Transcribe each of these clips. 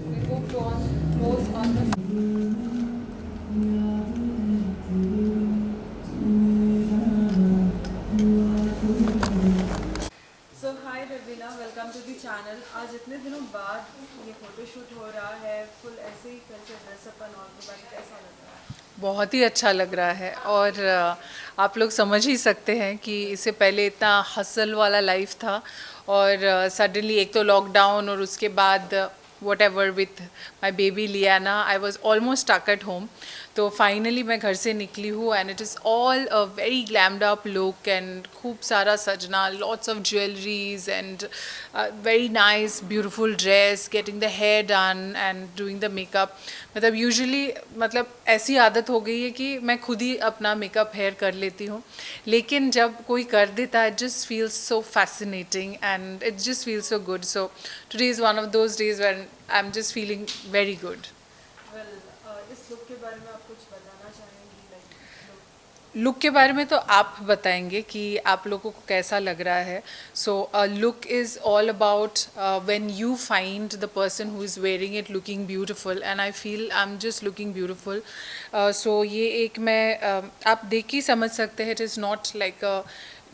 We go close on the. So hi Raveena, welcome to the channel. आज इतने दिनों बाद ये फोटोशूट हो रहा है, फुल ऐसे ही फिर से ड्रेसअप एंड ऑल के बाद कैसा लग रहा है? बहुत ही अच्छा लग रहा है। और आप लोग समझ ही सकते हैं कि इससे पहले इतना हसल वाला लाइफ था, और सडनली एक तो लॉकडाउन और उसके बाद whatever with my baby Liana, I was almost stuck at home. तो फाइनली मैं घर से निकली हूँ and it is all a very glammed up look and खूब सारा सजना, lots of jewelleries and very nice beautiful dress, getting the hair done and doing the makeup. मतलब यूजुअली मतलब ऐसी आदत हो गई है कि मैं खुद ही अपना मेकअप हेयर कर लेती हूँ, लेकिन जब कोई कर देता है, it just feels so fascinating and it just feels so good. So today is one of those days when I am just feeling very good. Well, इस लुक के बारे में आप कुछ बताना चाहेंगी? लाइक लुक के बारे में तो आप बताएंगे कि आप लोगों को कैसा लग रहा है। So look is all about when you find the person who is wearing it looking beautiful, and I feel I am just looking beautiful. So ये एक मैं आप देख के समझ सकते हैं, it is not like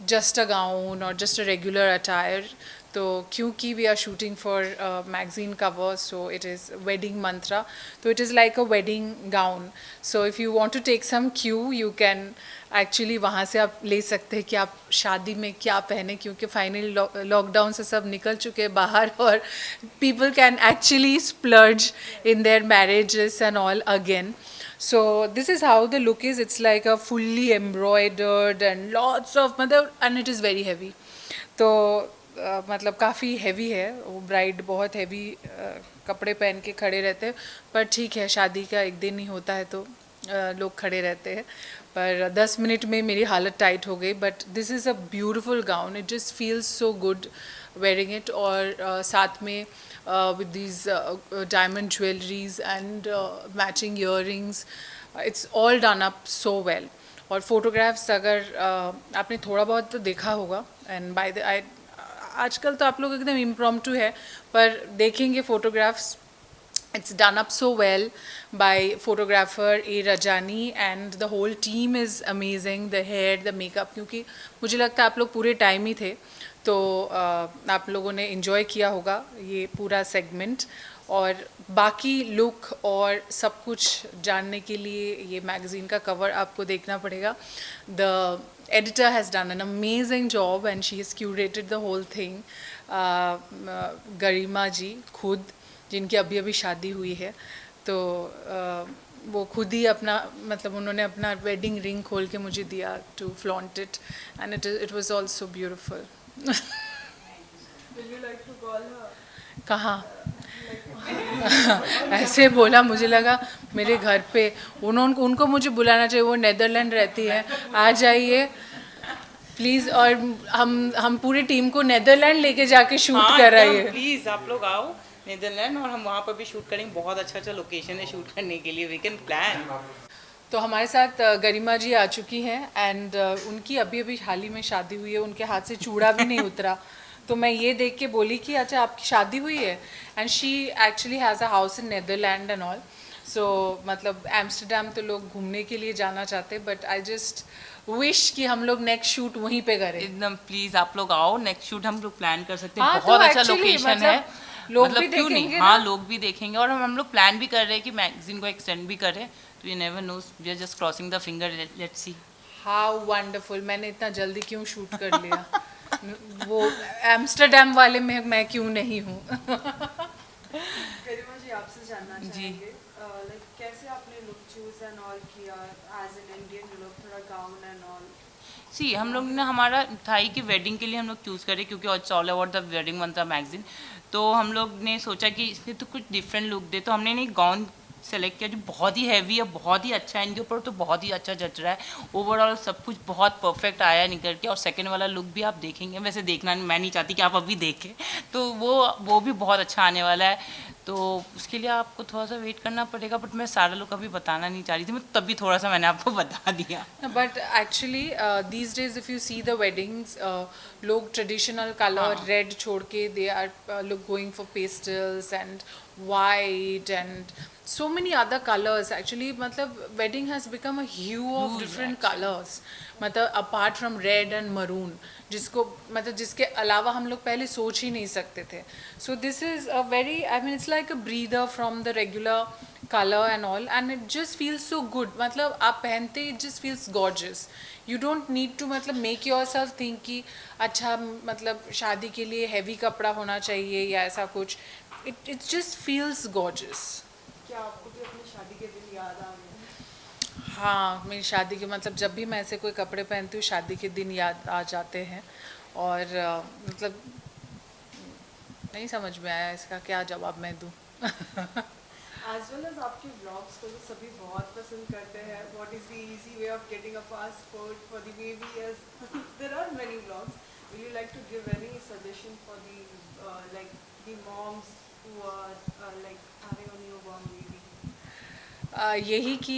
just a gown और जस्ट अ रेगुलर अटायर। तो क्योंकि we are shooting for magazine cover, so it is wedding Mantra, तो it is like a wedding gown. So if you want to take some cue, you can actually वहाँ से आप ले सकते हैं कि आप शादी में क्या पहने, क्योंकि फाइनली लॉकडाउन से सब निकल चुके हैं बाहर, और people can actually splurge in their marriages and all again. So this is how the look is. It's like a fully embroidered and lots of मतलब, and it is very heavy. तो मतलब काफ़ी हैवी है, वो bride बहुत heavy कपड़े पहन के खड़े रहते हैं, पर ठीक है, शादी का एक दिन ही होता है तो लोग खड़े रहते हैं। पर 10 मिनट में मेरी हालत टाइट हो गई, but this is a beautiful gown, it just feels so good wearing it. और साथ में with these diamond jewelleries and matching earrings, it's all done up so well. और फोटोग्राफ्स अगर आपने थोड़ा बहुत तो देखा होगा, एंड बाय द आई आजकल तो आप लोग एकदम इम्प्रॉम्प्टू है, पर देखेंगे photographs, it's done up so well by photographer A Rajani, and the whole team is amazing, the hair, the makeup, क्योंकि मुझे लगता है आप लोग पूरे टाइम ही थे, तो आप लोगों ने enjoy किया होगा ये पूरा segment। और बाकी लुक और सब कुछ जानने के लिए ये मैगज़ीन का कवर आपको देखना पड़ेगा। The editor has done an amazing job and she has curated the whole thing. गरिमा जी खुद, जिनकी अभी अभी शादी हुई है, तो वो खुद ही अपना मतलब उन्होंने अपना वेडिंग रिंग खोल के मुझे दिया to flaunt it, and it was also beautiful. Will you like to call her? कहाँ ऐसे बोला, मुझे लगा मेरे घर पे उनको मुझे बुलाना चाहिए, वो नेदरलैंड रहती है, आ जाइए प्लीज़। और हम पूरी टीम को नेदरलैंड लेके जाके शूट कराइए। प्लीज आप लोग आओ नीदरलैंड, और हम वहाँ पर भी शूट करेंगे। बहुत अच्छा अच्छा लोकेशन है शूट करने के लिए, वी कैन प्लान। तो हमारे साथ गरिमा जी आ चुकी हैं, एंड उनकी अभी अभी हाल ही में शादी हुई है, उनके हाथ से चूड़ा भी नहीं उतरा। तो मैं ये देख के बोली कि अच्छा आपकी शादी हुई है, and she actually has a house in Netherland and all. So मतलब एम्स्टरडेम तो लोग घूमने के लिए जाना चाहते, बट आई जस्ट विश कि हम लोग नेक्स्ट शूट वहीं पे करें। एकदम प्लीज आप लोग आओ, नेक्स्ट शूट हम लोग प्लान कर सकते हैं। हाँ, बहुत तो अच्छा actually लोकेशन है, लोग भी मतलब क्यों नहीं, देखेंगे हाँ ना। लोग भी देखेंगे। और हम लोग प्लान भी कर रहे हैं कि मैगजीन को एक्सटेंड भी करें, तो you never know, we are just crossing the finger, let's see. How wonderful, मैंने इतना जल्दी क्यों शूट कर लिया? वो एम्स्टरडेम वाले में मैं क्यों नहीं हूँ? गरिमा जी, आपसे जानना जी। चाहेंगे लाइक कैसे आपने लुक चूज एंड ऑल किया एज एन इंडियन लुक, थोड़ा गाउन एंड ऑल? सी हम लोग ने हमारा थाई की वेडिंग के लिए हम लोग चूज़ करे, क्योंकि it's all about the wedding Mantra magazine. तो हम लोग ने सोचा कि इसमें तो कुछ डिफरेंट लुक दे, तो हमने नहीं गाउन सेलेक्ट किया जो बहुत ही हैवी है, बहुत ही अच्छा है, इनके ऊपर तो बहुत ही अच्छा जच रहा है। ओवरऑल सब कुछ बहुत परफेक्ट आया निकल के। और सेकंड वाला लुक भी आप देखेंगे, वैसे देखना मैं नहीं चाहती कि आप अभी देखें, तो वो भी बहुत अच्छा आने वाला है। तो उसके लिए आपको थोड़ा सा वेट करना पड़ेगा, बट मैं सारा लुक अभी बताना नहीं चाह रही थी, मैं तभी थोड़ा सा मैंने आपको बता दिया. But actually, these days, if you see the weddings, लोग traditional color हाँ. red छोड़ के they are look going for pastels and white and so many other colors. Actually, मतलब wedding has become a hue of Huge, different actually. colors. मतलब apart from red and maroon, जिसको मतलब जिसके अलावा हम लोग पहले सोच ही नहीं सकते थे. So this is a very, I mean, it's like a breather from the regular color and all, and it just feels so good. मतलब आप पहनते it just feels gorgeous. You don't need to मतलब make yourself think कि अच्छा मतलब शादी के लिए heavy कपड़ा होना चाहिए या ऐसा कुछ. It just feels gorgeous. क्या आपको भी अपनी शादी के दिन याद आ गए? हाँ, मेरी शादी के मतलब जब भी मैं ऐसे कोई कपड़े पहनती हूँ शादी के दिन याद आ जाते हैं. और मतलब नहीं समझ में आया इसका क्या जवाब मैं दूँ. As well as आपके vlogs को तो सभी बहुत पसंद करते हैं. What is the easy way of getting a passport for the baby? Yes, there are many vlogs. Will you like to give any suggestion for the like the moms who are like having a newborn baby? यही कि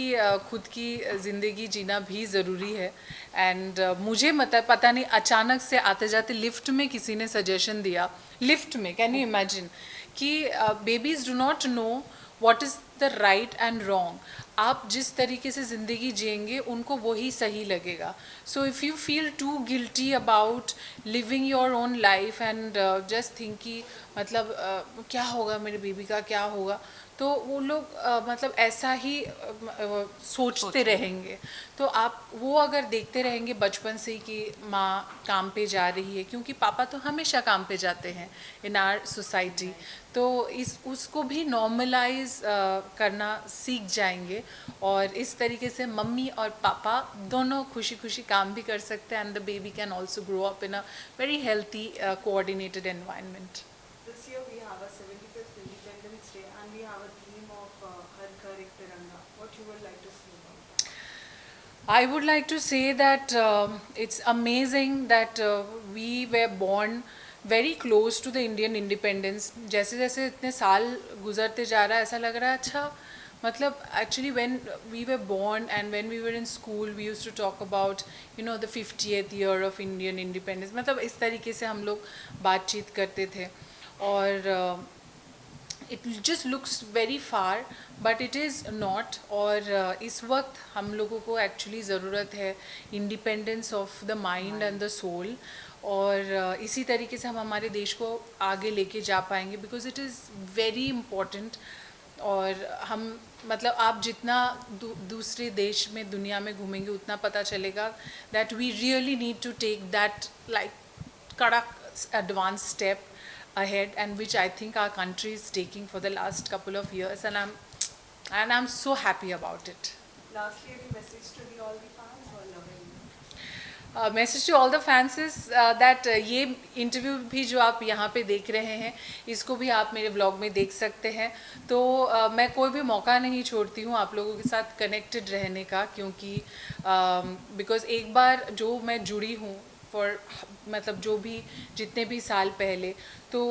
खुद की ज़िंदगी जीना भी ज़रूरी है. And मुझे पता नहीं अचानक से आते जाते लिफ्ट में किसी ने सजेशन दिया, लिफ्ट में, कैन यू इमेजिन, कि babies do not know what is the right and wrong. आप जिस तरीके से ज़िंदगी जिएंगे उनको वही सही लगेगा. So if you feel too guilty about living your own life and just think कि मतलब क्या होगा मेरे बेबी का, क्या होगा, तो वो लोग मतलब ऐसा ही सोचते रहेंगे. तो आप वो अगर देखते रहेंगे बचपन से ही कि माँ काम पे जा रही है, क्योंकि पापा तो हमेशा काम पे जाते हैं इन आवर सोसाइटी, तो उसको भी नॉर्मलाइज करना सीख जाएंगे. और इस तरीके से मम्मी और पापा दोनों खुशी खुशी काम भी कर सकते हैं. And the baby can also grow up in a very healthy coordinated environment. This year we have a 75th Independence Day and we have a theme of Har Ghar Ek Tiranga. What you would like to say about that? I would like to say that it's amazing that we were born very close to the Indian independence. जैसे जैसे इतने साल गुजरते जा रहा है ऐसा लग रहा है अच्छा मतलब actually when we were born and when we were in school we used to talk about the 50th year of Indian independence. मतलब इस तरीके से हम लोग बातचीत करते थे. और it just looks very far but it is not. और इस वक्त हम लोगों को एक्चुअली ज़रूरत है independence of the mind and the soul. और इसी तरीके से हम हमारे देश को आगे लेके जा पाएंगे because it is very important. और हम मतलब आप जितना दूसरे देश में दुनिया में घूमेंगे उतना पता चलेगा that we really need to take that like कड़क advanced step ahead, and which I think our country is taking for the last couple of years, and I'm so happy about it. Lastly, any message to all the fans who are loving you? Message to all the fans is that ये interview भी जो आप यहाँ पे देख रहे हैं इसको भी आप मेरे ब्लॉग में देख सकते हैं. तो मैं कोई भी मौका नहीं छोड़ती हूँ आप लोगों के साथ कनेक्टेड रहने का, क्योंकि बिकॉज एक बार जो मैं जुड़ी हूँ फॉर मतलब जो भी जितने भी साल पहले, तो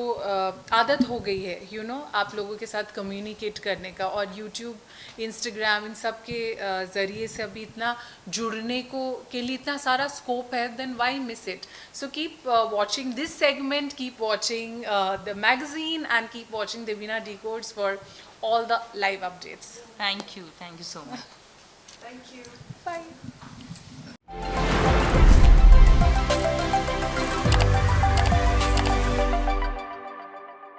आदत हो गई है आप लोगों के साथ कम्युनिकेट करने का. और यूट्यूब इंस्टाग्राम इन सब के ज़रिए से अभी इतना जुड़ने को के लिए इतना सारा स्कोप है, then why miss it. So keep watching this segment, keep watching the magazine and keep watching Devina decodes for all the live updates. Thank you so much. Thank you. Bye.